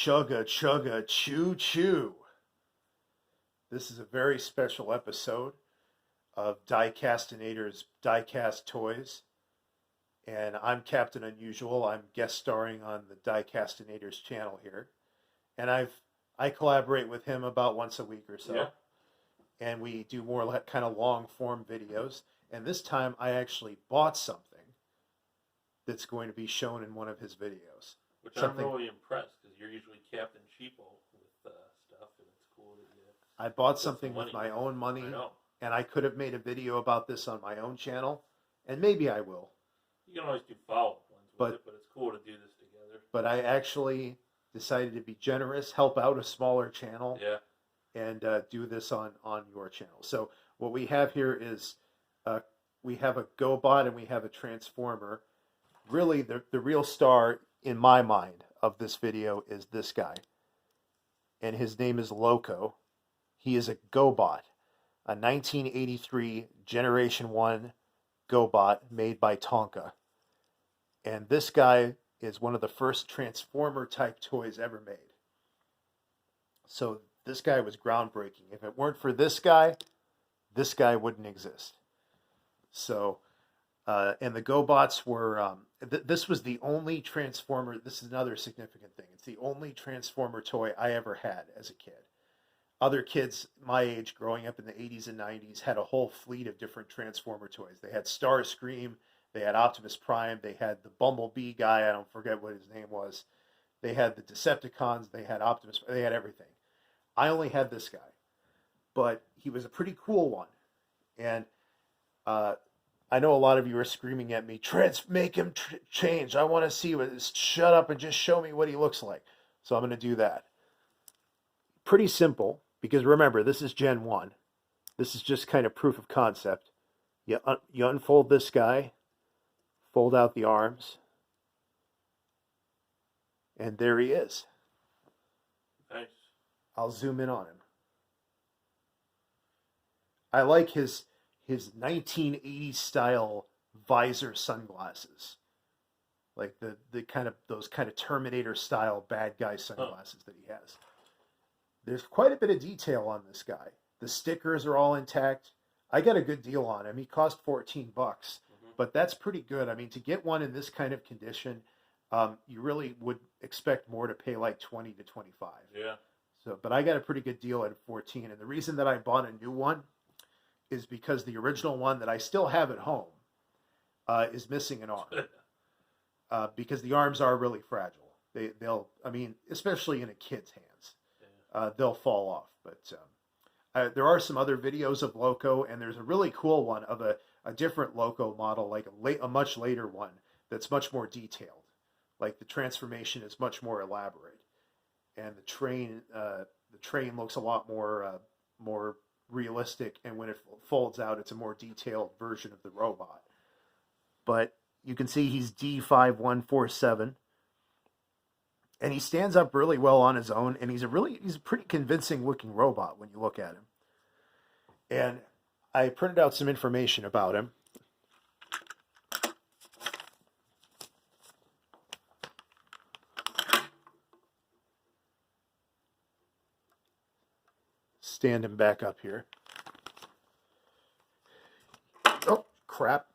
Chugga chugga choo choo. This is a very special episode of Diecastinator's Diecast Toys. And I'm Captain Unusual. I'm guest starring on the Diecastinator's channel here. And I collaborate with him about once a week or so. Yeah. And we do more like kind of long form videos. And this time I actually bought something that's going to be shown in one of his videos. Which I'm really impressed because you're usually Captain Cheapo with stuff, and it's cool that you. I bought something with my own money, I know. and I could have made a video about this on my own channel, and maybe I will. You can always do follow-up ones with it, but it's cool to do this together. But I actually decided to be generous, help out a smaller channel, and do this on your channel. So what we have here is we have a Gobot and we have a Transformer. Really, the real star in my mind of this video is this guy, and his name is Loco. He is a Gobot, a 1983 Generation 1 Gobot made by Tonka. And this guy is one of the first Transformer type toys ever made. So this guy was groundbreaking. If it weren't for this guy wouldn't exist. So, and the Gobots were, this was the only Transformer, this is another significant thing. It's the only Transformer toy I ever had as a kid. Other kids my age growing up in the 80s and 90s had a whole fleet of different Transformer toys. They had Starscream, they had Optimus Prime, they had the Bumblebee guy, I don't forget what his name was. They had the Decepticons, they had Optimus, they had everything. I only had this guy, but he was a pretty cool one. And I know a lot of you are screaming at me, make him change. I want to see shut up and just show me what he looks like. So I'm going to do that. Pretty simple, because remember, this is Gen 1. This is just kind of proof of concept. You unfold this guy, fold out the arms, and there he is. Nice. I'll zoom in on him. I like his 1980s style visor sunglasses, like the kind of those kind of Terminator style bad guy sunglasses that he has. There's quite a bit of detail on this guy. The stickers are all intact. I got a good deal on him. He cost $14, but that's pretty good. I mean, to get one in this kind of condition, you really would expect more to pay like 20 to 25. Yeah. So, but I got a pretty good deal at 14, and the reason that I bought a new one is because the original one that I still have at home is missing an arm. Because the arms are really fragile. They'll, I mean, especially in a kid's hands, they'll fall off. But there are some other videos of Loco, and there's a really cool one of a different Loco model, like a much later one that's much more detailed. Like the transformation is much more elaborate, and the train looks a lot more realistic, and when it folds out, it's a more detailed version of the robot. But you can see he's D5147, and he stands up really well on his own, and he's a pretty convincing looking robot when you look at him. And I printed out some information about him. Stand him back up here. Oh, crap.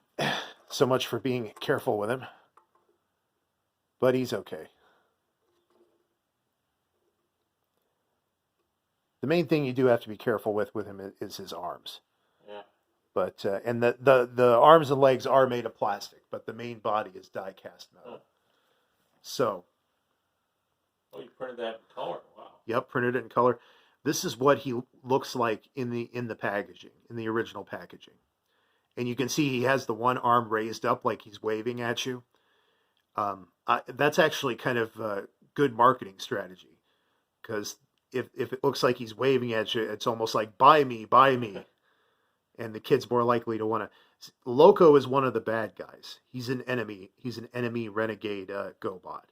So much for being careful with him. But he's okay. The main thing you do have to be careful with him is his arms. Yeah. But and the arms and legs are made of plastic, but the main body is die-cast metal. So. Oh, you printed that in color. Wow. Yep, printed it in color. This is what he looks like in the packaging, in the original packaging. And you can see he has the one arm raised up like he's waving at you. That's actually kind of a good marketing strategy, because if it looks like he's waving at you, it's almost like, buy me, buy me. And the kid's more likely to want to. Loco is one of the bad guys. He's an enemy. He's an enemy renegade Gobot.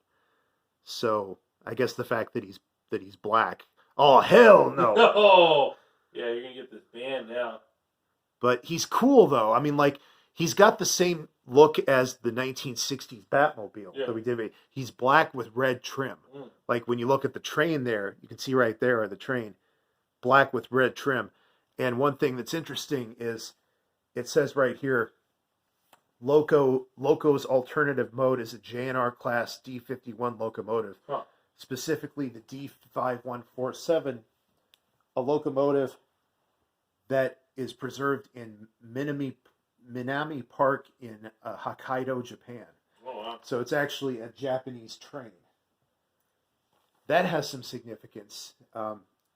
So I guess the fact that he's black. Oh, hell no. No. Yeah, you're going to get this banned now. But he's cool, though. I mean, like, He's got the same look as the 1960s Batmobile Yeah. that we did. He's black with red trim. Like when you look at the train there, you can see right there the train, black with red trim. And one thing that's interesting is it says right here, Loco's alternative mode is a JNR class D51 locomotive, specifically the D5147, a locomotive that is preserved in Minami Park in Hokkaido, Japan. Oh, wow. So it's actually a Japanese train. That has some significance.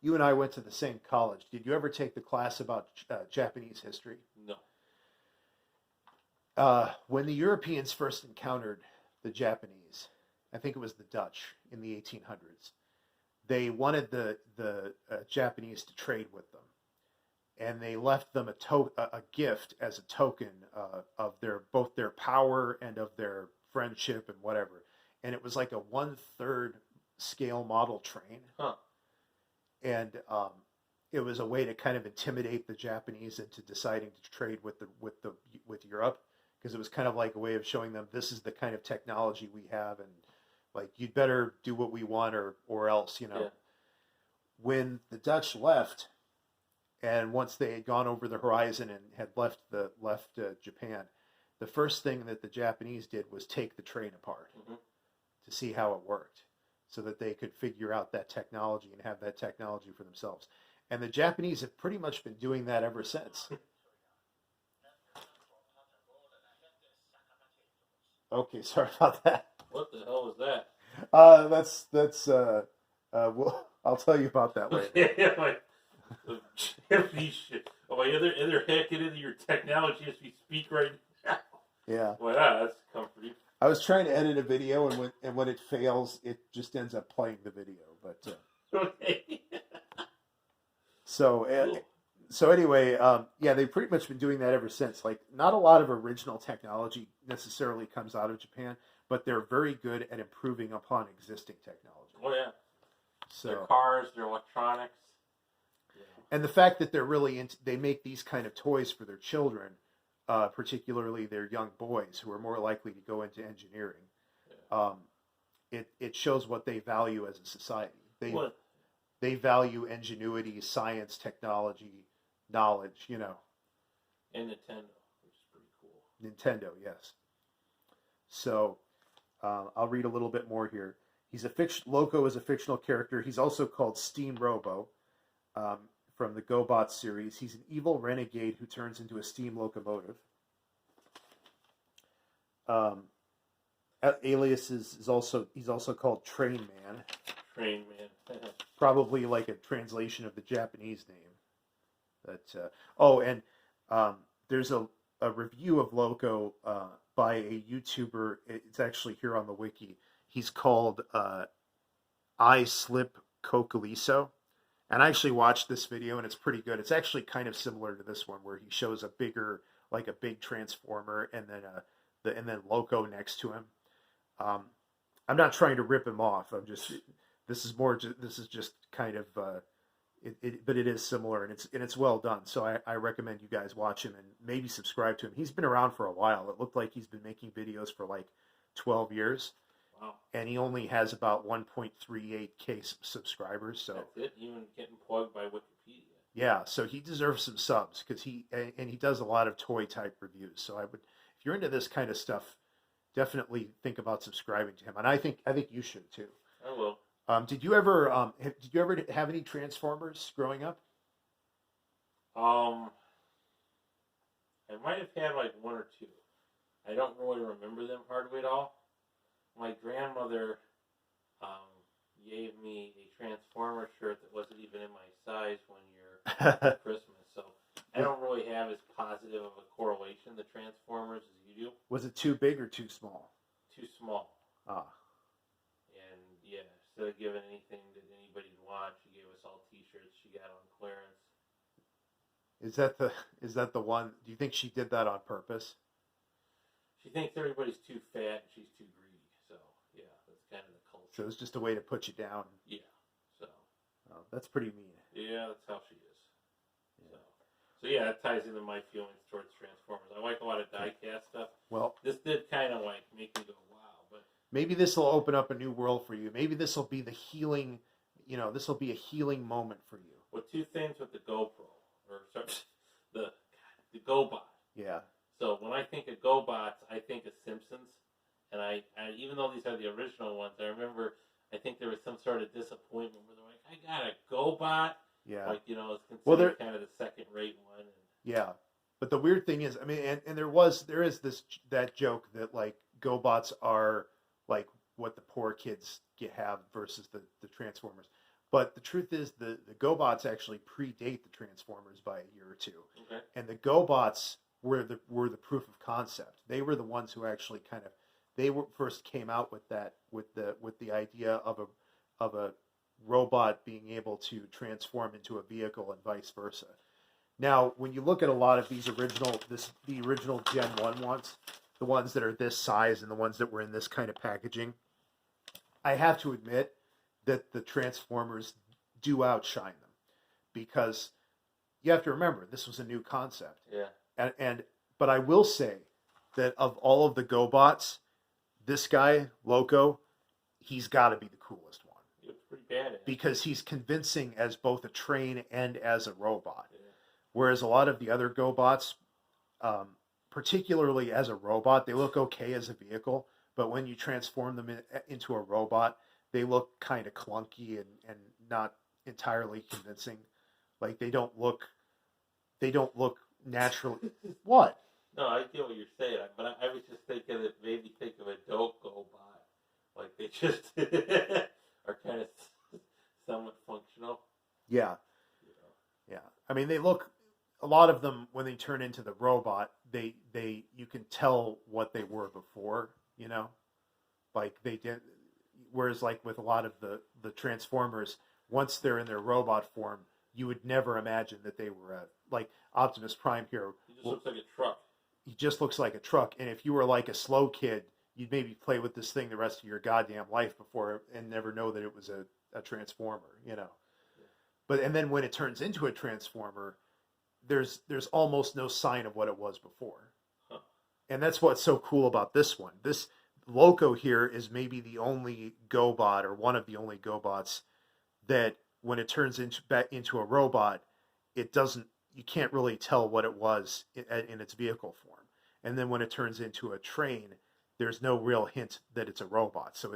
You and I went to the same college. Did you ever take the class about Japanese history? No. When the Europeans first encountered the Japanese, I think it was the Dutch in the 1800s, they wanted the Japanese to trade with them. And they left them a gift as a token of both their power and of their friendship and whatever. And it was like a 1/3 scale model train. And it was a way to kind of intimidate the Japanese into deciding to trade with Europe, because it was kind of like a way of showing them this is the kind of technology we have, and like you'd better do what we want or else, you know. Yeah. When the Dutch left, and once they had gone over the horizon and had left Japan, the first thing that the Japanese did was take the train apart to see how it worked, so that they could figure out that technology and have that technology for themselves. And the Japanese have pretty much been doing that ever since. Okay, sorry about that. What the hell was that? That's well, I'll tell you about that later. Oh, my other hacking into your technology as we speak right now. Yeah. Well, that's comforting. I was trying to edit a video, and when it fails, it just ends up playing the video. But okay. So anyway, yeah, they've pretty much been doing that ever since. Like, not a lot of original technology necessarily comes out of Japan, but they're very good at improving upon existing technology. Oh yeah. So their cars, their electronics. Yeah. And the fact that they're really they make these kind of toys for their children, particularly their young boys who are more likely to go into engineering. Yeah. It shows what they value as a society. They value ingenuity, science, technology, knowledge, you know. And Nintendo, which is pretty cool. Nintendo, yes. So, I'll read a little bit more here. Loco is a fictional character. He's also called Steam Robo from the Gobot series. He's an evil renegade who turns into a steam locomotive. Alias he's also called Train Man. Train Man. Probably like a translation of the Japanese name. There's a review of Loco by a YouTuber. It's actually here on the wiki. He's called I Slip Cocaliso. And I actually watched this video, and it's pretty good. It's actually kind of similar to this one, where he shows a big transformer, and then Loco next to him. I'm not trying to rip him off. This is just kind of, but it is similar, and it's well done. So I recommend you guys watch him and maybe subscribe to him. He's been around for a while. It looked like he's been making videos for like 12 years. Wow. And he only has about 1.38K subscribers. So that's it. Even getting plugged by Wikipedia. Yeah, so he deserves some subs because he does a lot of toy type reviews. So if you're into this kind of stuff, definitely think about subscribing to him. And I think you should too. I will. Did you ever have any Transformers growing up? I might have had like one or two. I don't really remember them hardly at all. My grandmother gave me a Transformer shirt that wasn't even in my size one year for Christmas. So I don't really have as positive of a correlation to Transformers as you do. Was it too big or too small? Too small. Ah. And yeah, instead of giving anything that anybody'd want, she gave us all T-shirts she got on clearance. Is that the one? Do you think she did that on purpose? She thinks everybody's too fat and she's too greedy. So yeah, that's kind of the culture. So it's just a way to put you down. Yeah. So. Oh, that's pretty mean. Yeah, that's how she is. Yeah. So So yeah, that ties into my feelings towards Transformers. I like a lot of diecast stuff. Well, this did kind of like make me go wow, but maybe this will open up a new world for you. Maybe this will be the healing. This will be a healing moment for you. Well, two things with the GoPro or sorry, the GoBot. Yeah. So when I think of GoBots, I think of Simpsons, and I even though these are the original ones, I remember I think there was some sort of disappointment where they're like, I got a GoBot. Yeah. Like, it's considered kind of the second-rate one. And... Yeah. But the weird thing is, I mean, and there is that joke that like GoBots are like what the poor kids have versus the Transformers. But the truth is the GoBots actually predate the Transformers by a year or two. Okay. And the GoBots were the proof of concept. They were the ones who actually first came out with that with the idea of a robot being able to transform into a vehicle and vice versa. Now, when you look at a lot of these the original Gen 1 ones, the ones that are this size and the ones that were in this kind of packaging, I have to admit that the Transformers do outshine them, because you have to remember this was a new concept. Yeah. But I will say that of all of the GoBots, this guy Loco, he's got to be the coolest one. He looks pretty badass because he's convincing as both a train and as a robot. Yeah. Whereas a lot of the other GoBots, particularly as a robot, they look okay as a vehicle, but when you transform them into a robot, they look kind of clunky and not entirely convincing. Like they don't look naturally. What? No, I get what you're saying, but I was just thinking that maybe think of a dope GoBot. Like they just are kind of somewhat functional. Yeah. Yeah. I mean, they look, a lot of them, when they turn into the robot, you can tell what they were before, like they did. Whereas like with a lot of the Transformers, once they're in their robot form, you would never imagine that they were like Optimus Prime here. He just looks like a truck. He just looks like a truck. And if you were like a slow kid, you'd maybe play with this thing the rest of your goddamn life before and never know that it was a Transformer, Yeah. But and then when it turns into a Transformer, there's almost no sign of what it was before. Huh. And that's what's so cool about this one. This Loco here is maybe the only GoBot, or one of the only GoBots, that when it turns back into a robot, you can't really tell what it was in its vehicle form. And then when it turns into a train, there's no real hint that it's a robot. So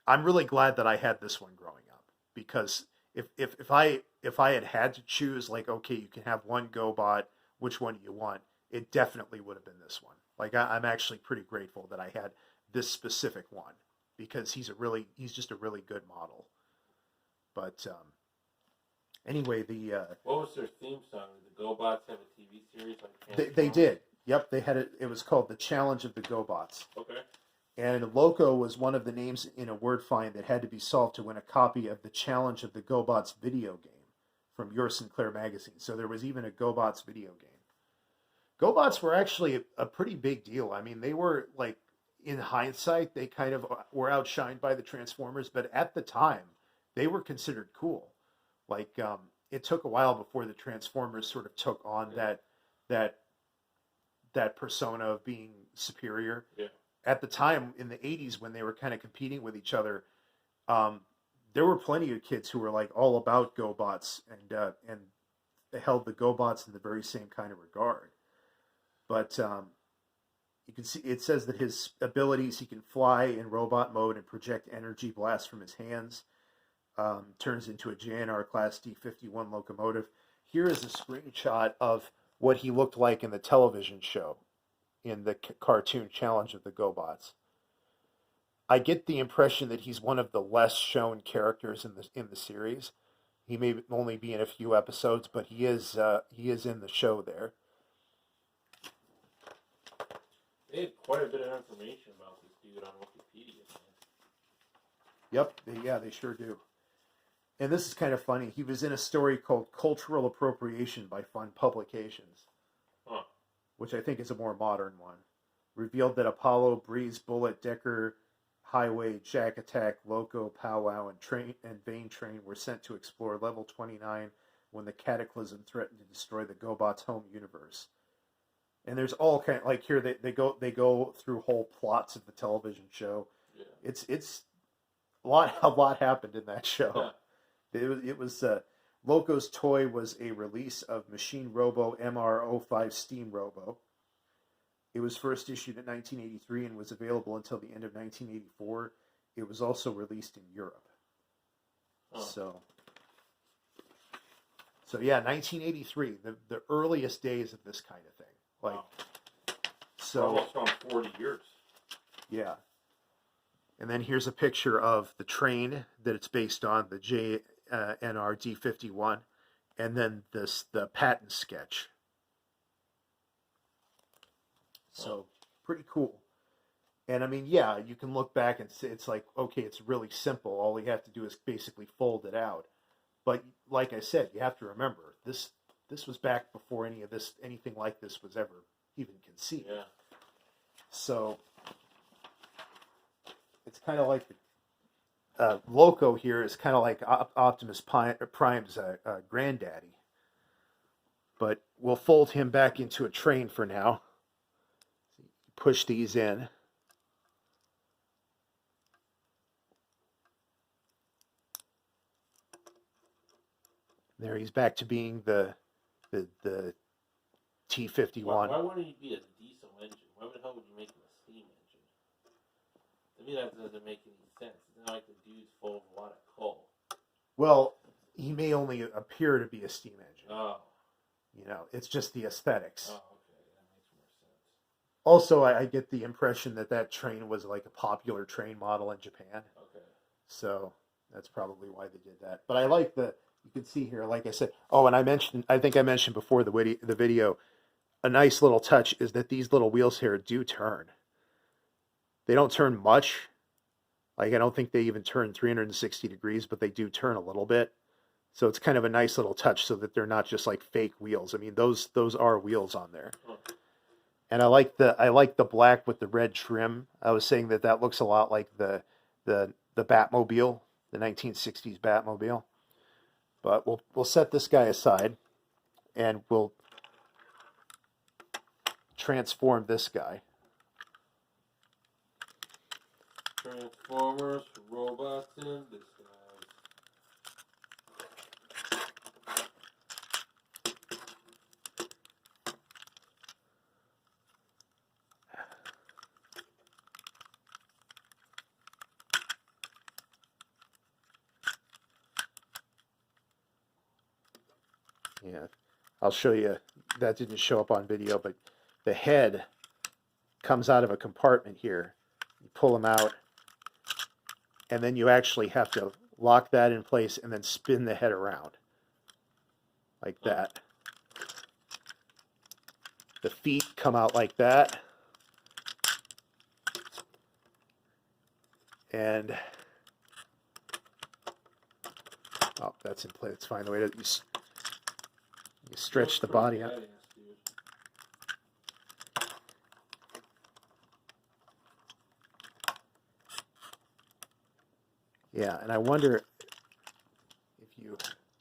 I'm really glad that I had this one growing up, because if I had to choose, like, okay, you can have one GoBot, which one do you want? It definitely would have been this one. Like I'm actually pretty grateful that I had this specific one, because he's just a really good model. But anyway, what was their theme song? Did the GoBots have a TV series? Like they did. Yep, they had it. It was called The Challenge of the GoBots. Okay. And Loco was one of the names in a word find that had to be solved to win a copy of The Challenge of the GoBots video game from Your Sinclair magazine. So there was even a GoBots video game. GoBots were actually a pretty big deal. I mean, they were, like, in hindsight, they kind of were outshined by the Transformers, but at the time, they were considered cool. Like, it took a while before the Transformers sort of took on that persona of being superior. Yeah. At the time, in the 80s, when they were kind of competing with each other, there were plenty of kids who were, like, all about GoBots, and they held the GoBots in the very same kind of regard. But you can see, it says that his abilities, he can fly in robot mode and project energy blasts from his hands. Turns into a JNR Class D51 locomotive. Here is a screenshot of what he looked like in the television show, in the cartoon Challenge of the GoBots. I get the impression that he's one of the less shown characters in the series. He may only be in a few episodes, but he is in the show there. They had quite a bit of information about this dude on Wikipedia. Yep, they sure do. And this is kind of funny. He was in a story called Cultural Appropriation by Fun Publications, which I think is a more modern one. Revealed that Apollo, Breeze, Bullet, Decker, Highway, Jack Attack, Loco, Powwow, and Vane Train were sent to explore Level 29 when the Cataclysm threatened to destroy the Gobot's home universe. And there's all kind like here they go through whole plots of the television show. Yeah. It's a lot happened in that show. Yeah. It was Loco's toy was a release of Machine Robo MR05 Steam Robo. It was first issued in 1983 and was available until the end of 1984. It was also released in Europe. Oh. So yeah, 1983, the earliest days of this kind of thing. Like, wow. So almost on 40 years. Yeah. And then here's a picture of the train that it's based on, the JNR D51, and then the patent sketch. So pretty cool. And I mean, yeah, you can look back and say it's like, okay, it's really simple. All you have to do is basically fold it out. But like I said, you have to remember this was back before anything like this was ever even conceived. Yeah. So it's kind of like Loco here is kind of like Optimus Prime's granddaddy. But we'll fold him back into a train for now. Push these in. There, he's back to being the T51. Why wouldn't he be a diesel engine? Why the hell would you make him a steam engine? To me, that doesn't make any sense. It's not like the dude's full of a lot of coal. Well, he may only appear to be a steam engine. Oh. You know, it's just the aesthetics. Oh, okay. That makes more sense. Also, I get the impression that train was like a popular train model in Japan. Okay. So that's probably why they did that. But I like you can see here, like I said. Oh, and I think I mentioned before the video, a nice little touch is that these little wheels here do turn. They don't turn much. Like, I don't think they even turn 360 degrees, but they do turn a little bit. So it's kind of a nice little touch so that they're not just like fake wheels. I mean, those are wheels on there. And I like the black with the red trim. I was saying that looks a lot like the Batmobile, the 1960s Batmobile. But we'll set this guy aside and we'll transform this guy. Transformers, robots in disguise. Yeah, I'll show you. That didn't show up on video, but the head comes out of a compartment here. You pull them out, and then you actually have to lock that in place and then spin the head around like that. The feet come out like that. And oh, that's in place. It's fine. The way that you stretch the body out. Yeah, and I wonder if you...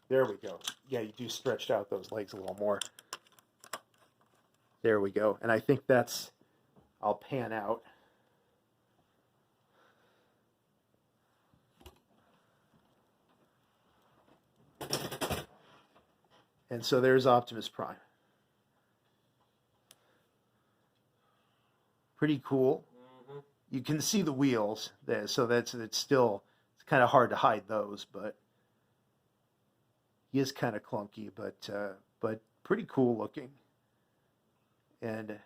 There we go. Yeah, you do stretch out those legs a little more. There we go. And I think that's... I'll pan out. And so there's Optimus Prime. Pretty cool. Mm-hmm. You can see the wheels there, so it's still... It's kind of hard to hide those, but he is kind of clunky, but pretty cool looking. And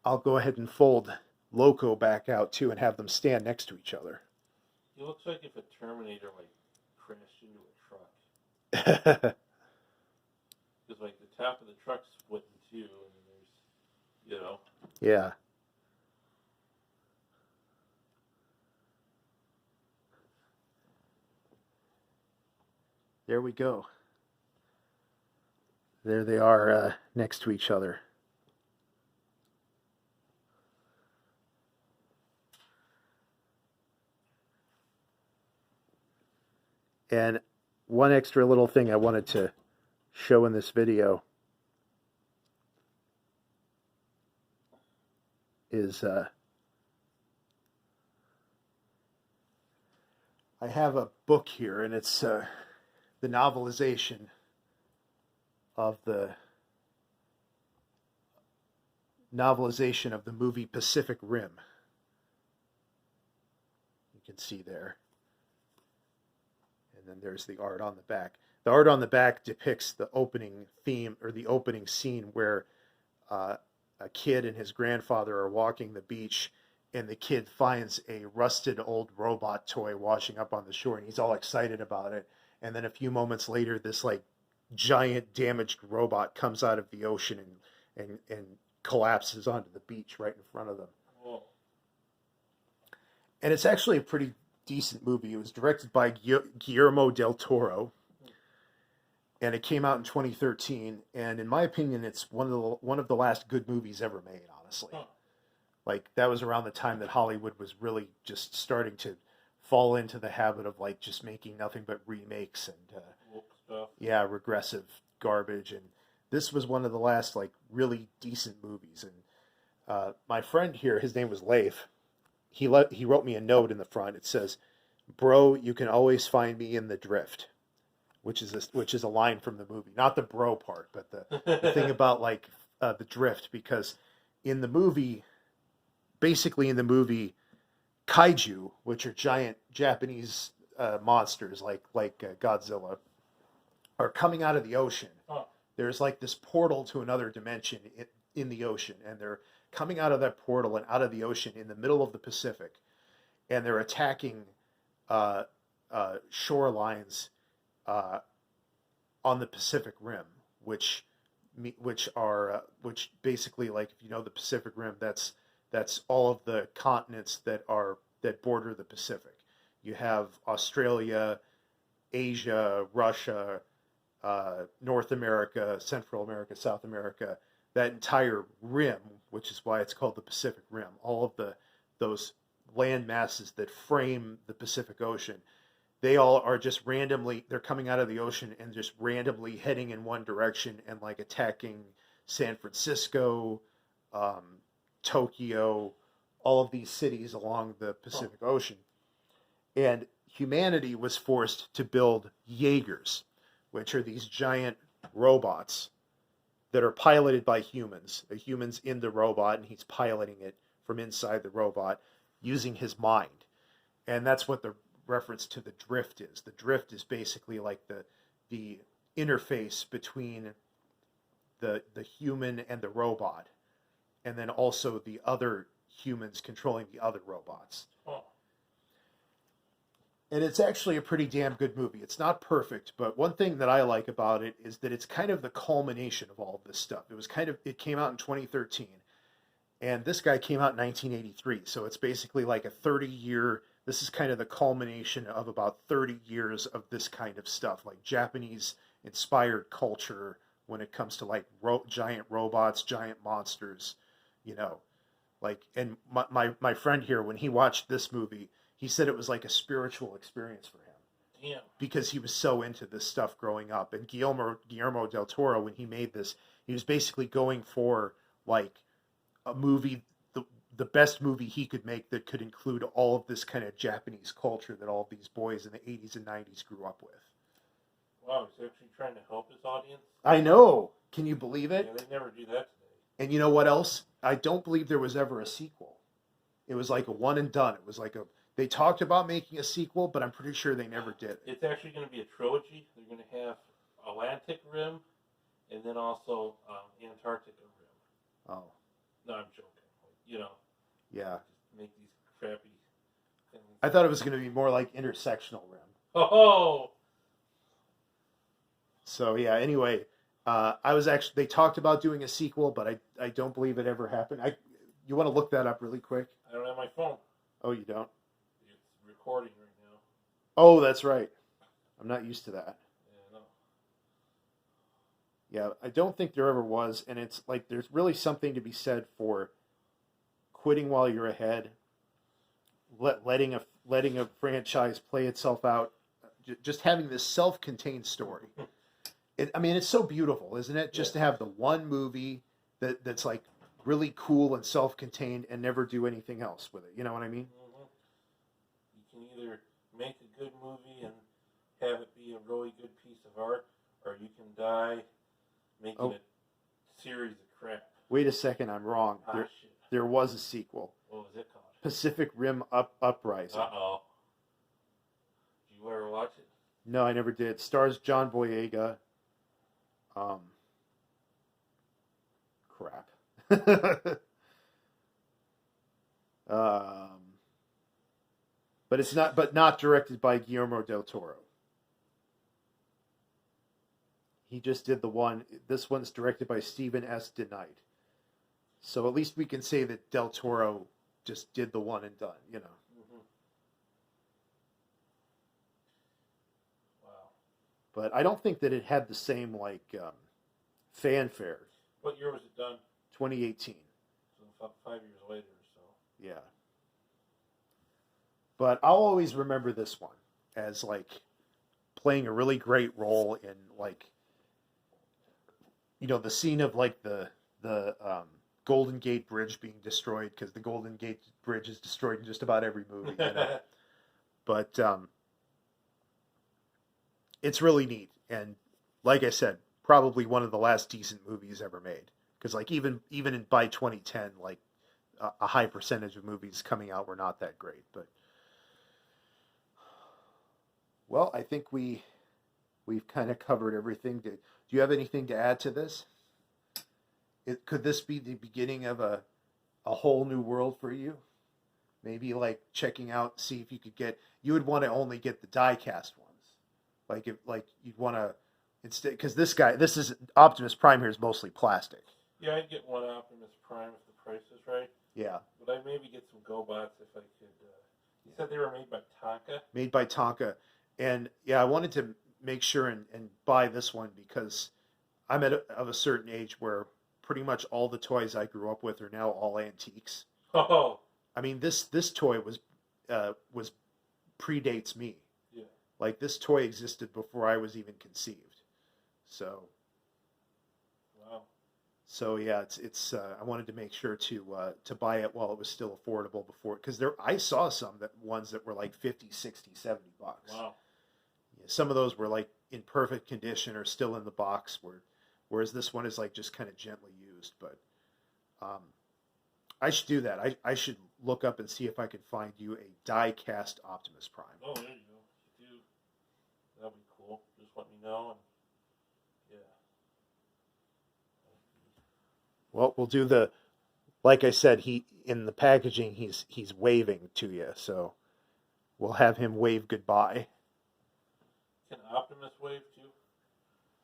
I'll go ahead and fold Loco back out too and have them stand next to each other. It looks like if a Terminator crashed into a truck. Because like the top of the truck split in two, and there's, Yeah. There we go. There they are next to each other. And one extra little thing I wanted to show in this video is I have a book here, and it's the novelization of the movie Pacific Rim. You can see there. And then there's the art on the back. The art on the back depicts the opening theme, or the opening scene, where a kid and his grandfather are walking the beach, and the kid finds a rusted old robot toy washing up on the shore, and he's all excited about it. And then a few moments later, this like giant damaged robot comes out of the ocean and collapses onto the beach right in front of them. Whoa. And it's actually a pretty decent movie. It was directed by Guillermo del Toro, and it came out in 2013. And in my opinion, it's one of the last good movies ever made, honestly. Huh. Like, that was around the time that Hollywood was really just starting to fall into the habit of like just making nothing but remakes and regressive garbage. And this was one of the last like really decent movies. And my friend here, his name was Leif. He wrote me a note in the front. It says, "Bro, you can always find me in the drift," which is a line from the movie, not the bro part, but the thing about like the drift, because in the movie, kaiju, which are giant Japanese monsters like Godzilla, are coming out of the ocean. Oh. There's like this portal to another dimension in the ocean, and they're coming out of that portal and out of the ocean in the middle of the Pacific, and they're attacking shorelines on the Pacific Rim, which basically, like, if you know the Pacific Rim, that's all of the continents that border the Pacific. You have Australia, Asia, Russia, North America, Central America, South America. That entire rim, which is why it's called the Pacific Rim. All of those land masses that frame the Pacific Ocean, they all are just randomly, they're coming out of the ocean and just randomly heading in one direction and like attacking San Francisco, Tokyo, all of these cities along the Pacific Ocean. And humanity was forced to build Jaegers, which are these giant robots that are piloted by humans. The human's in the robot, and he's piloting it from inside the robot using his mind. And that's what the reference to the drift is. The drift is basically like the interface between the human and the robot, and then also the other humans controlling the other robots. Oh. And it's actually a pretty damn good movie. It's not perfect, but one thing that I like about it is that it's kind of the culmination of all of this stuff. It came out in 2013, and this guy came out in 1983, so it's basically like a 30-year, this is kind of the culmination of about 30 years of this kind of stuff, like Japanese-inspired culture when it comes to like giant robots, giant monsters, you know. Like, and my friend here, when he watched this movie, he said it was like a spiritual experience for him. Damn. Because he was so into this stuff growing up. And Guillermo del Toro, when he made this, he was basically going for like a movie, the best movie he could make that could include all of this kind of Japanese culture that all of these boys in the 80s and 90s grew up with. Wow, he's actually trying to help his audience? I know. Can you believe it? Yeah, they never do that today. And you know what else? I don't believe there was ever a sequel. It was like a one and done. It was like they talked about making a sequel, but I'm pretty sure they never did. It's actually going to be a trilogy. They're going to have Atlantic Rim, and then also Antarctica Rim. Oh. No, I'm joking. You know. Yeah. Just make these crappy things. I thought it was going to be more like Intersectional Rim. Oh! So, yeah, anyway, they talked about doing a sequel, but I don't believe it ever happened. You want to look that up really quick? I don't have my phone. Oh, you don't? It's recording right now. Oh, that's right. I'm not used to that. Yeah, no. Yeah, I don't think there ever was, and it's like there's really something to be said for quitting while you're ahead, letting a franchise play itself out, just having this self-contained story. I mean, it's so beautiful, isn't it? Just to have the one movie that's like really cool and self-contained and never do anything else with it. You know what I mean? Mm-hmm. You can either make a good movie and have it be a really good piece of art, or you can die making a series of crap. Wait a second, I'm wrong. There was a sequel. What was it called? Pacific Rim Uprising. Uh-oh. Did you ever watch it? No, I never did. Stars John Boyega. Crap. But it's not directed by Guillermo del Toro. He just did the one. This one's directed by Stephen S. DeKnight. So at least we can say that del Toro just did the one and done, you know. Mm-hmm. Wow. But I don't think that it had the same fanfare. What year was it done? 2018. So about 5 years later or so. Yeah. But I'll always remember this one as playing a really great role in the scene of the Golden Gate Bridge being destroyed, because the Golden Gate Bridge is destroyed in just about every movie. You know? But it's really neat, and like I said, probably one of the last decent movies ever made. Because even by 2010, a high percentage of movies coming out were not that great. But well, I think we've kind of covered everything. Do you have anything to add to this? Could this be the beginning of a whole new world for you? Maybe checking out, see if you could get. You would want to only get the diecast ones, you'd want to instead, because this is Optimus Prime here is mostly plastic. Yeah, I'd get one Optimus Prime if the price is right. Yeah. But I'd maybe get some Gobots if I could. You said they were made by Tonka? Made by Tonka. And yeah, I wanted to make sure and buy this one because I'm of a certain age where pretty much all the toys I grew up with are now all antiques. Oh. I mean, this toy was predates me. Yeah. This toy existed before I was even conceived. So. Wow. So yeah, it's I wanted to make sure to buy it while it was still affordable before, because I saw some ones that were like 50, 60, 70 bucks. Wow. Yeah, some of those were in perfect condition or still in the box, whereas this one is just kind of gently used. But I should do that. I should look up and see if I can find you a die-cast Optimus Prime. Oh, there you go. If you do, that'd be cool. Just let me know. And yeah. Well, we'll do like I said, in the packaging, he's waving to you, so we'll have him wave goodbye. Can Optimus wave too?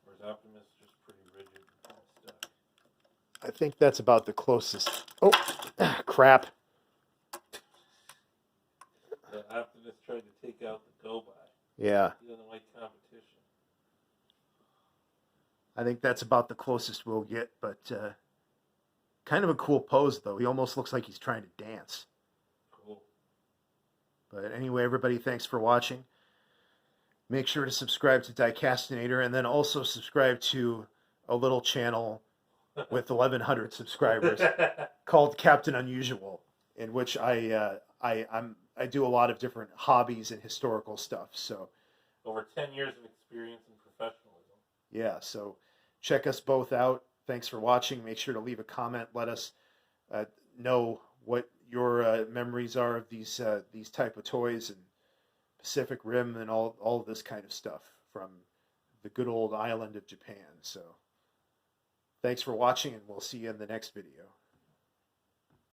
Or is Optimus just pretty rigid and kind of stuck? I think that's about the closest. Oh, crap. Optimus tried to take out the Gobot. Yeah. He doesn't like competition. I think that's about the closest we'll get, but kind of a cool pose, though. He almost looks like he's trying to dance. Cool. But anyway, everybody, thanks for watching. Make sure to subscribe to Diecastinator, and then also subscribe to a little channel with 1,100 subscribers called Captain Unusual, in which I do a lot of different hobbies and historical stuff. So over 10 years of experience in professionalism. Yeah, so check us both out. Thanks for watching. Make sure to leave a comment. Let us know what your memories are of these type of toys and Pacific Rim and all of this kind of stuff from the good old island of Japan. So thanks for watching, and we'll see you in the next video.